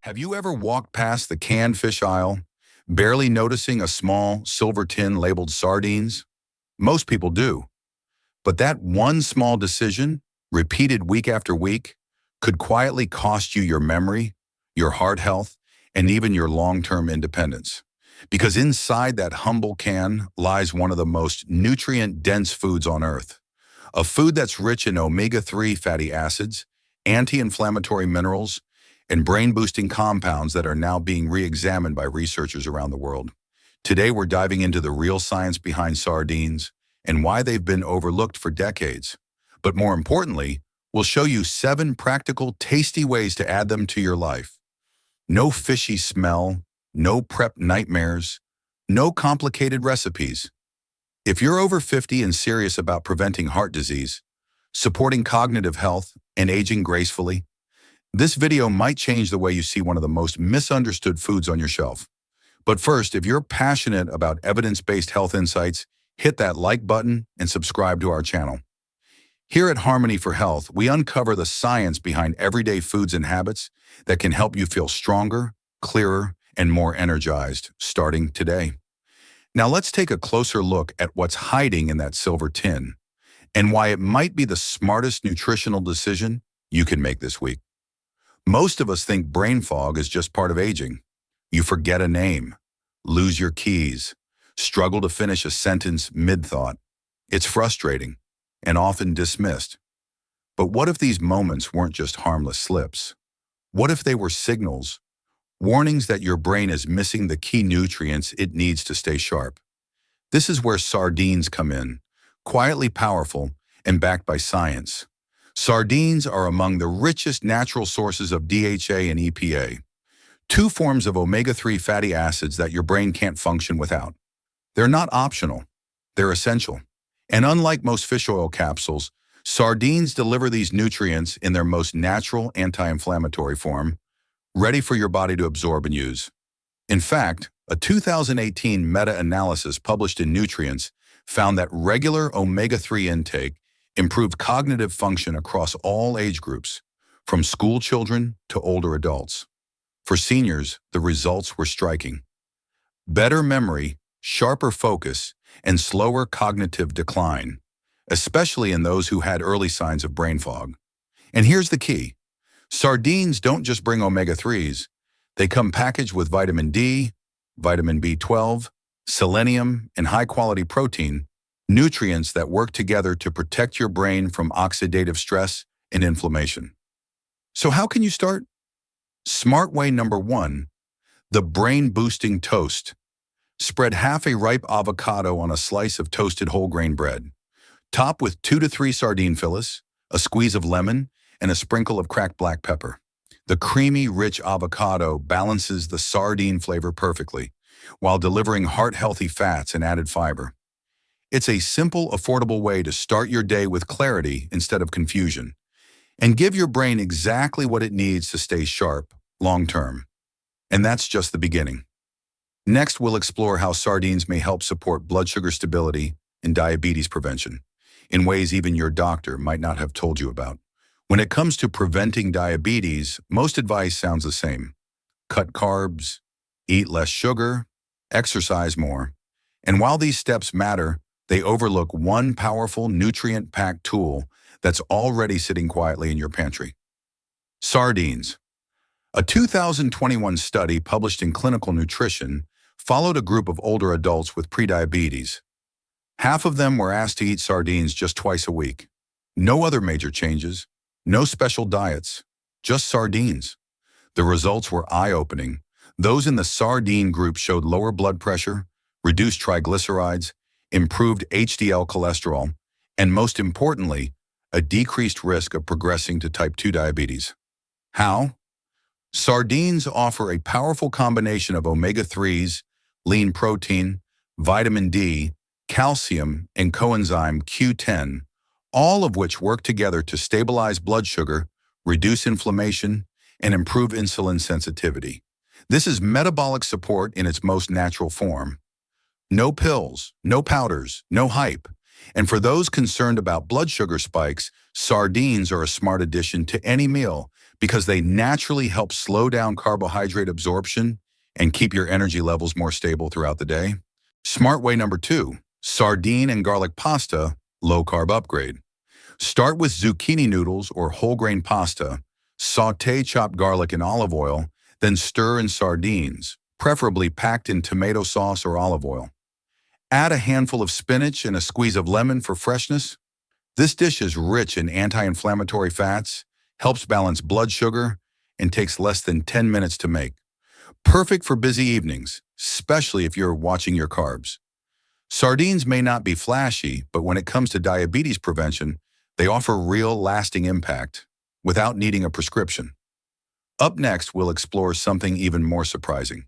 Have you ever walked past the canned fish aisle, barely noticing a small silver tin labeled sardines? Most people do. But that one small decision, repeated week after week, could quietly cost you your memory, your heart health, and even your long-term independence. Because inside that humble can lies one of the most nutrient-dense foods on Earth. A food that's rich in omega-3 fatty acids, anti-inflammatory minerals, and brain-boosting compounds that are now being re-examined by researchers around the world. Today, we're diving into the real science behind sardines and why they've been overlooked for decades. But more importantly, we'll show you 7 practical, tasty ways to add them to your life. No fishy smell, no prep nightmares, no complicated recipes. If you're over 50 and serious about preventing heart disease, supporting cognitive health, and aging gracefully, this video might change the way you see one of the most misunderstood foods on your shelf. But first, if you're passionate about evidence-based health insights, hit that like button and subscribe to our channel. Here at Harmony for Health, we uncover the science behind everyday foods and habits that can help you feel stronger, clearer, and more energized, starting today. Now let's take a closer look at what's hiding in that silver tin and why it might be the smartest nutritional decision you can make this week. Most of us think brain fog is just part of aging. You forget a name, lose your keys, struggle to finish a sentence mid-thought. It's frustrating and often dismissed. But what if these moments weren't just harmless slips? What if they were signals, warnings that your brain is missing the key nutrients it needs to stay sharp? This is where sardines come in, quietly powerful and backed by science. Sardines are among the richest natural sources of DHA and EPA, 2 forms of omega-3 fatty acids that your brain can't function without. They're not optional, they're essential. And unlike most fish oil capsules, sardines deliver these nutrients in their most natural anti-inflammatory form, ready for your body to absorb and use. In fact, a 2018 meta-analysis published in Nutrients found that regular omega-3 intake improved cognitive function across all age groups, from school children to older adults. For seniors, the results were striking. Better memory, sharper focus, and slower cognitive decline, especially in those who had early signs of brain fog. And here's the key. Sardines don't just bring omega-3s. They come packaged with vitamin D, vitamin B12, selenium, and high-quality protein, nutrients that work together to protect your brain from oxidative stress and inflammation. So how can you start? Smart way number 1, the brain-boosting toast. Spread half a ripe avocado on a slice of toasted whole grain bread. Top with 2 to 3 sardine fillets, a squeeze of lemon, and a sprinkle of cracked black pepper. The creamy, rich avocado balances the sardine flavor perfectly, while delivering heart-healthy fats and added fiber. It's a simple, affordable way to start your day with clarity instead of confusion, and give your brain exactly what it needs to stay sharp, long-term. And that's just the beginning. Next, we'll explore how sardines may help support blood sugar stability and diabetes prevention, in ways even your doctor might not have told you about. When it comes to preventing diabetes, most advice sounds the same. Cut carbs, eat less sugar, exercise more. And while these steps matter, they overlook one powerful nutrient-packed tool that's already sitting quietly in your pantry. Sardines. A 2021 study published in Clinical Nutrition followed a group of older adults with prediabetes. Half of them were asked to eat sardines just twice a week. No other major changes, no special diets, just sardines. The results were eye-opening. Those in the sardine group showed lower blood pressure, reduced triglycerides, improved HDL cholesterol, and most importantly, a decreased risk of progressing to type 2 diabetes. How? Sardines offer a powerful combination of omega-3s, lean protein, vitamin D, calcium, and coenzyme Q10, all of which work together to stabilize blood sugar, reduce inflammation, and improve insulin sensitivity. This is metabolic support in its most natural form. No pills, no powders, no hype. And for those concerned about blood sugar spikes, sardines are a smart addition to any meal because they naturally help slow down carbohydrate absorption and keep your energy levels more stable throughout the day. Smart way number 2, sardine and garlic pasta, low-carb upgrade. Start with zucchini noodles or whole grain pasta, saute chopped garlic in olive oil, then stir in sardines, preferably packed in tomato sauce or olive oil. Add a handful of spinach and a squeeze of lemon for freshness. This dish is rich in anti-inflammatory fats, helps balance blood sugar, and takes less than 10 minutes to make. Perfect for busy evenings, especially if you're watching your carbs. Sardines may not be flashy, but when it comes to diabetes prevention, they offer real lasting impact without needing a prescription. Up next, we'll explore something even more surprising: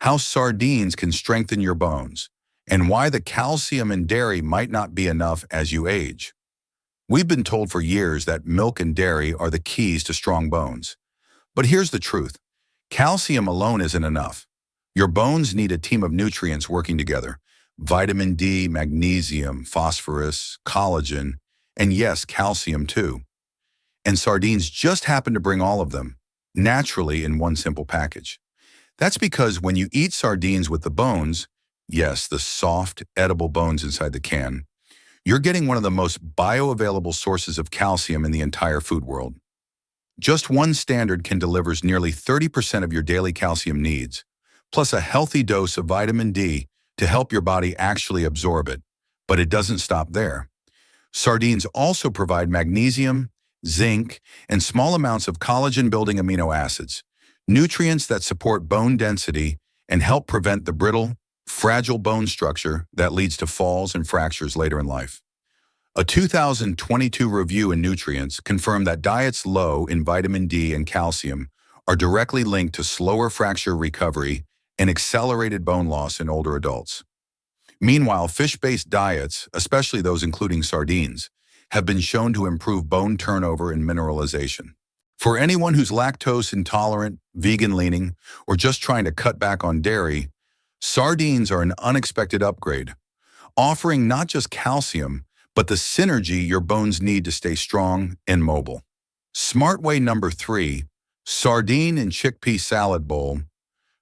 how sardines can strengthen your bones, and why the calcium in dairy might not be enough as you age. We've been told for years that milk and dairy are the keys to strong bones. But here's the truth: calcium alone isn't enough. Your bones need a team of nutrients working together: vitamin D, magnesium, phosphorus, collagen, and yes, calcium too. And sardines just happen to bring all of them, naturally in one simple package. That's because when you eat sardines with the bones, yes, the soft, edible bones inside the can, you're getting one of the most bioavailable sources of calcium in the entire food world. Just one standard can deliver nearly 30% of your daily calcium needs, plus a healthy dose of vitamin D to help your body actually absorb it. But it doesn't stop there. Sardines also provide magnesium, zinc, and small amounts of collagen-building amino acids, nutrients that support bone density and help prevent the brittle, fragile bone structure that leads to falls and fractures later in life. A 2022 review in Nutrients confirmed that diets low in vitamin D and calcium are directly linked to slower fracture recovery and accelerated bone loss in older adults. Meanwhile, fish-based diets, especially those including sardines, have been shown to improve bone turnover and mineralization. For anyone who's lactose intolerant, vegan-leaning, or just trying to cut back on dairy, sardines are an unexpected upgrade, offering not just calcium, but the synergy your bones need to stay strong and mobile. Smart way number 3, sardine and chickpea salad bowl.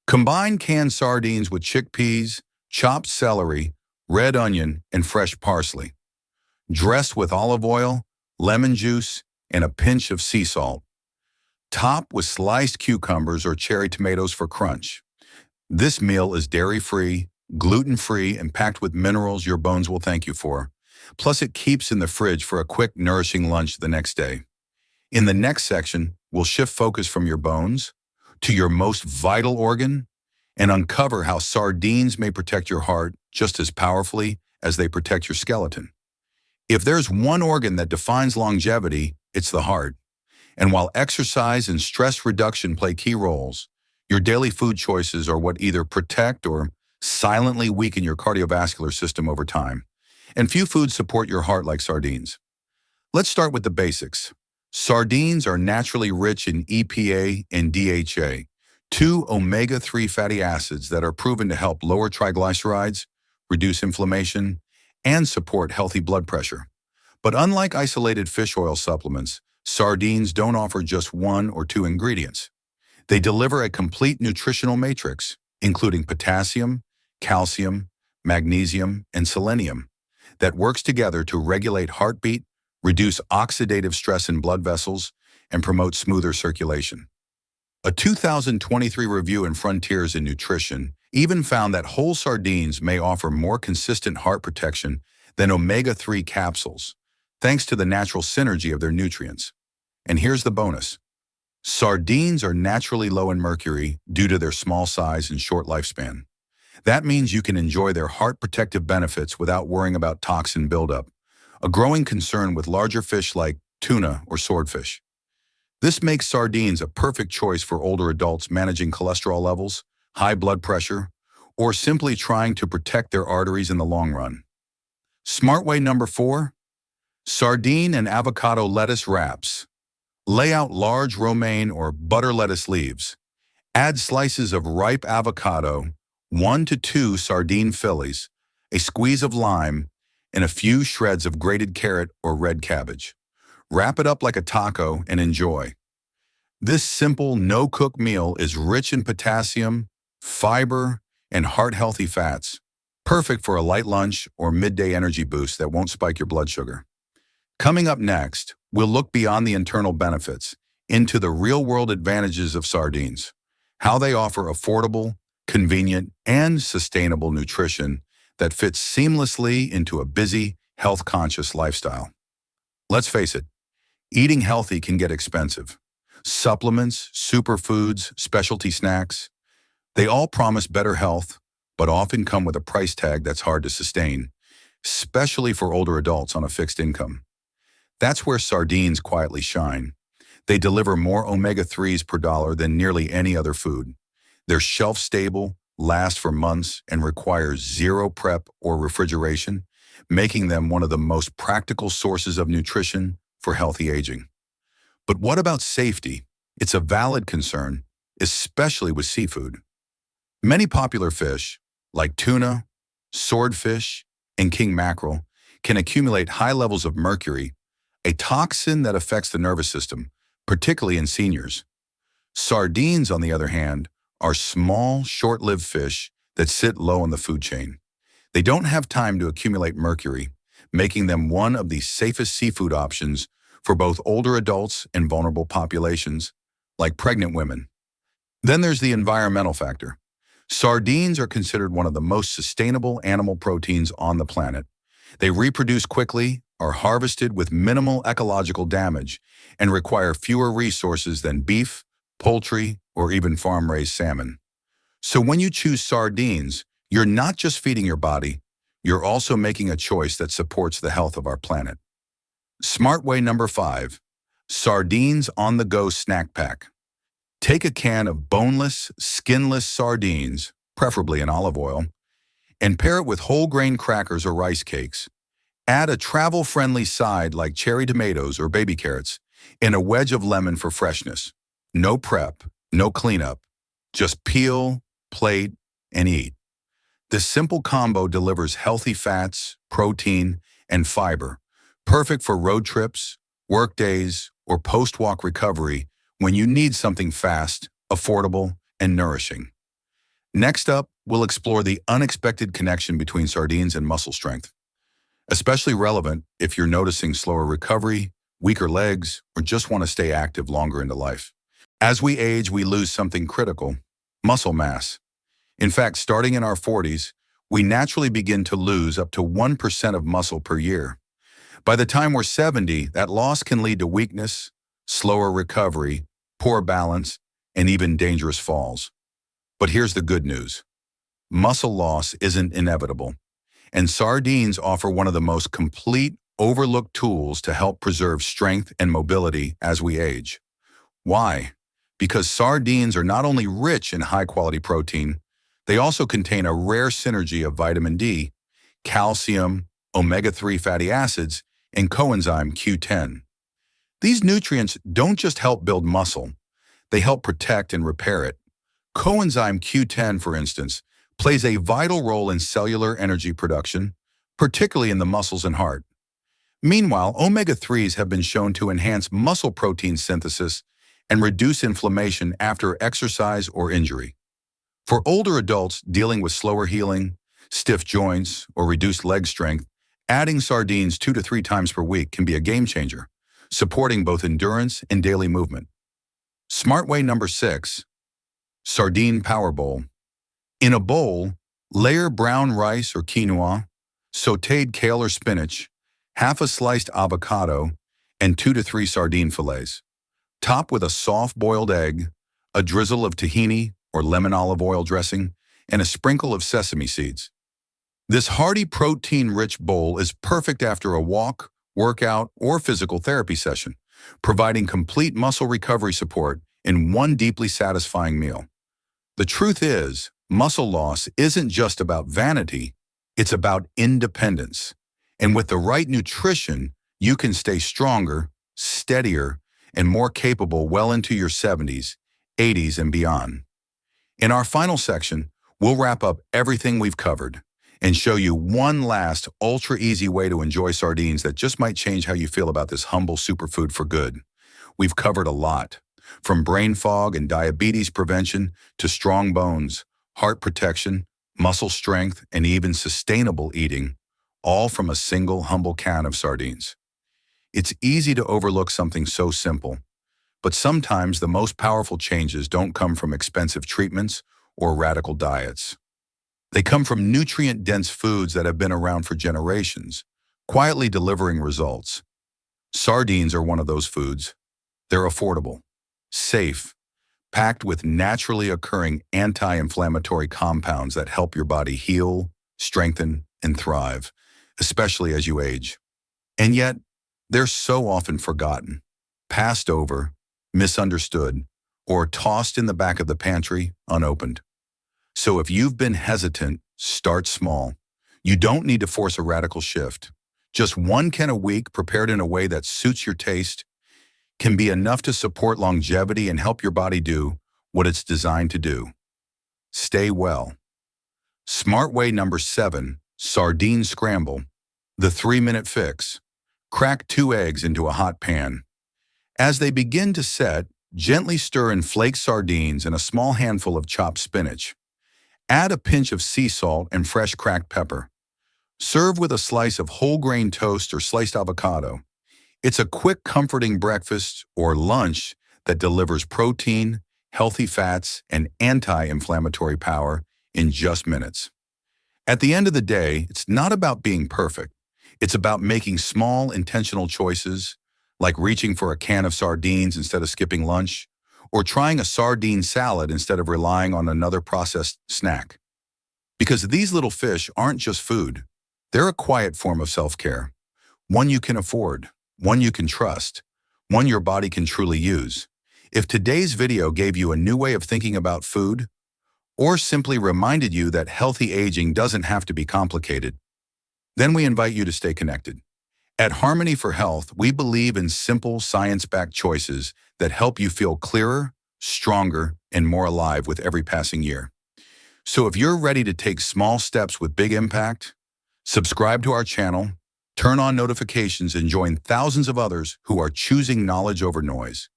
Combine canned sardines with chickpeas, chopped celery, red onion, and fresh parsley. Dress with olive oil, lemon juice, and a pinch of sea salt. Top with sliced cucumbers or cherry tomatoes for crunch. This meal is dairy-free, gluten-free, and packed with minerals your bones will thank you for. Plus, it keeps in the fridge for a quick, nourishing lunch the next day. In the next section, we'll shift focus from your bones to your most vital organ and uncover how sardines may protect your heart just as powerfully as they protect your skeleton. If there's one organ that defines longevity, it's the heart. And while exercise and stress reduction play key roles, your daily food choices are what either protect or silently weaken your cardiovascular system over time. And few foods support your heart like sardines. Let's start with the basics. Sardines are naturally rich in EPA and DHA, two omega-3 fatty acids that are proven to help lower triglycerides, reduce inflammation, and support healthy blood pressure. But unlike isolated fish oil supplements, sardines don't offer just one or two ingredients. They deliver a complete nutritional matrix, including potassium, calcium, magnesium, and selenium, that works together to regulate heartbeat, reduce oxidative stress in blood vessels, and promote smoother circulation. A 2023 review in Frontiers in Nutrition even found that whole sardines may offer more consistent heart protection than omega-3 capsules, thanks to the natural synergy of their nutrients. And here's the bonus. Sardines are naturally low in mercury due to their small size and short lifespan. That means you can enjoy their heart protective benefits without worrying about toxin buildup, a growing concern with larger fish like tuna or swordfish. This makes sardines a perfect choice for older adults managing cholesterol levels, high blood pressure, or simply trying to protect their arteries in the long run. Smart way number 4, sardine and avocado lettuce wraps. Lay out large romaine or butter lettuce leaves. Add slices of ripe avocado, 1 to 2 sardine fillies, a squeeze of lime, and a few shreds of grated carrot or red cabbage. Wrap it up like a taco and enjoy. This simple, no-cook meal is rich in potassium, fiber, and heart-healthy fats, perfect for a light lunch or midday energy boost that won't spike your blood sugar. Coming up next, we'll look beyond the internal benefits into the real-world advantages of sardines, how they offer affordable, convenient, and sustainable nutrition that fits seamlessly into a busy, health-conscious lifestyle. Let's face it, eating healthy can get expensive. Supplements, superfoods, specialty snacks, they all promise better health, but often come with a price tag that's hard to sustain, especially for older adults on a fixed income. That's where sardines quietly shine. They deliver more omega-3s per dollar than nearly any other food. They're shelf-stable, last for months, and require zero prep or refrigeration, making them one of the most practical sources of nutrition for healthy aging. But what about safety? It's a valid concern, especially with seafood. Many popular fish, like tuna, swordfish, and king mackerel, can accumulate high levels of mercury, a toxin that affects the nervous system, particularly in seniors. Sardines, on the other hand, are small, short-lived fish that sit low on the food chain. They don't have time to accumulate mercury, making them one of the safest seafood options for both older adults and vulnerable populations, like pregnant women. Then there's the environmental factor. Sardines are considered one of the most sustainable animal proteins on the planet. They reproduce quickly, are harvested with minimal ecological damage, and require fewer resources than beef, poultry, or even farm-raised salmon. So when you choose sardines, you're not just feeding your body, you're also making a choice that supports the health of our planet. Smart way number 5, sardines on the go snack pack. Take a can of boneless, skinless sardines, preferably in olive oil, and pair it with whole grain crackers or rice cakes. Add a travel-friendly side like cherry tomatoes or baby carrots, and a wedge of lemon for freshness. No prep, no cleanup, just peel, plate, and eat. This simple combo delivers healthy fats, protein, and fiber, perfect for road trips, work days, or post-walk recovery when you need something fast, affordable, and nourishing. Next up, we'll explore the unexpected connection between sardines and muscle strength, especially relevant if you're noticing slower recovery, weaker legs, or just want to stay active longer into life. As we age, we lose something critical: muscle mass. In fact, starting in our 40s, we naturally begin to lose up to 1% of muscle per year. By the time we're 70, that loss can lead to weakness, slower recovery, poor balance, and even dangerous falls. But here's the good news. Muscle loss isn't inevitable, and sardines offer one of the most complete, overlooked tools to help preserve strength and mobility as we age. Why? Because sardines are not only rich in high-quality protein, they also contain a rare synergy of vitamin D, calcium, omega-3 fatty acids, and coenzyme Q10. These nutrients don't just help build muscle, they help protect and repair it. Coenzyme Q10, for instance, plays a vital role in cellular energy production, particularly in the muscles and heart. Meanwhile, omega-3s have been shown to enhance muscle protein synthesis and reduce inflammation after exercise or injury. For older adults dealing with slower healing, stiff joints, or reduced leg strength, adding sardines 2 to 3 times per week can be a game changer, supporting both endurance and daily movement. Smart way number 6, sardine power bowl. In a bowl, layer brown rice or quinoa, sautéed kale or spinach, half a sliced avocado, and 2 to 3 sardine fillets. Top with a soft boiled egg, a drizzle of tahini or lemon olive oil dressing, and a sprinkle of sesame seeds. This hearty, protein-rich bowl is perfect after a walk, workout, or physical therapy session, providing complete muscle recovery support in one deeply satisfying meal. The truth is, muscle loss isn't just about vanity, it's about independence. And with the right nutrition, you can stay stronger, steadier, and more capable well into your 70s, 80s, and beyond. In our final section, we'll wrap up everything we've covered and show you one last ultra-easy way to enjoy sardines that just might change how you feel about this humble superfood for good. We've covered a lot, from brain fog and diabetes prevention to strong bones, heart protection, muscle strength, and even sustainable eating, all from a single humble can of sardines. It's easy to overlook something so simple, but sometimes the most powerful changes don't come from expensive treatments or radical diets. They come from nutrient-dense foods that have been around for generations, quietly delivering results. Sardines are one of those foods. They're affordable, safe, packed with naturally occurring anti-inflammatory compounds that help your body heal, strengthen, and thrive, especially as you age. And yet, they're so often forgotten, passed over, misunderstood, or tossed in the back of the pantry unopened. So if you've been hesitant, start small. You don't need to force a radical shift. Just one can a week prepared in a way that suits your taste can be enough to support longevity and help your body do what it's designed to do. Stay well. Smart way number 7, sardine scramble. The 3-minute fix. Crack 2 eggs into a hot pan. As they begin to set, gently stir in flaked sardines and a small handful of chopped spinach. Add a pinch of sea salt and fresh cracked pepper. Serve with a slice of whole grain toast or sliced avocado. It's a quick, comforting breakfast or lunch that delivers protein, healthy fats, and anti-inflammatory power in just minutes. At the end of the day, it's not about being perfect. It's about making small, intentional choices, like reaching for a can of sardines instead of skipping lunch, or trying a sardine salad instead of relying on another processed snack. Because these little fish aren't just food. They're a quiet form of self-care, one you can afford, one you can trust, one your body can truly use. If today's video gave you a new way of thinking about food, or simply reminded you that healthy aging doesn't have to be complicated, then we invite you to stay connected. At Harmony for Health, we believe in simple, science-backed choices that help you feel clearer, stronger, and more alive with every passing year. So if you're ready to take small steps with big impact, subscribe to our channel, turn on notifications, and join thousands of others who are choosing knowledge over noise.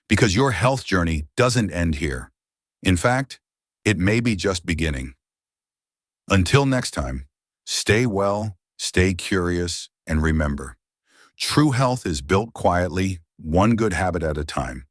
Because your health journey doesn't end here. In fact, it may be just beginning. Until next time, stay well, stay curious, and remember, true health is built quietly, one good habit at a time.